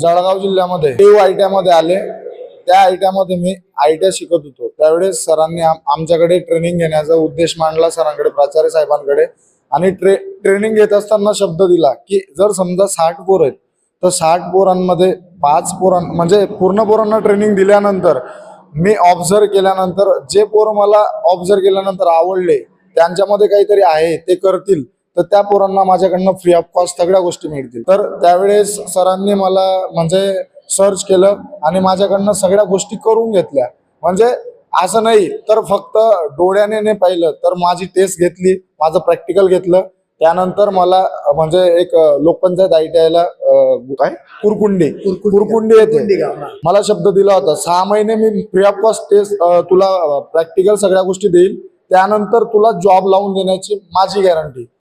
जळगाव जिल्ह्यामध्ये देव आयटीआय मध्ये आले। त्या आयटीआय मध्ये मी आयटीआय शिकत होतो। त्यावेळेस सरांनी आमच्याकडे ट्रेनिंग घेण्याचा उद्देश मांडला सरांकडे, प्राचार्य साहेबांकडे। आणि ट्रेनिंग घेत असताना शब्द दिला की जर समजा 60 पोर आहेत तर 60 पोरांमध्ये 5 पोरां म्हणजे पूर्ण पोरांना ट्रेनिंग दिल्यानंतर मी ऑब्झर्व केल्यानंतर जे पोर मला ऑब्झर्व केल्यानंतर आवडले, त्यांच्यामध्ये काहीतरी आहे ते करतील, तर त्या पोरांना माझ्याकडनं फ्री ऑफ कॉस्ट सगळ्या गोष्टी मिळतील। तर त्यावेळेस सरांनी मला म्हणजे सर्च केलं आणि माझ्याकडनं सगळ्या गोष्टी करून घेतल्या। म्हणजे असं नाही तर फक्त डोळ्याने नाही पाहिलं, तर माझी टेस्ट घेतली, माझं प्रॅक्टिकल घेतलं। त्यानंतर मला म्हणजे एक लोकपंचायत आयटीआयला काय कुरकुंडी येते मला शब्द दिला होता 6 महिने मी फ्री ऑफ कॉस्ट टेस्ट तुला प्रॅक्टिकल सगळ्या गोष्टी देईल, त्यानंतर तुला जॉब लावून देण्याची माझी गॅरंटी।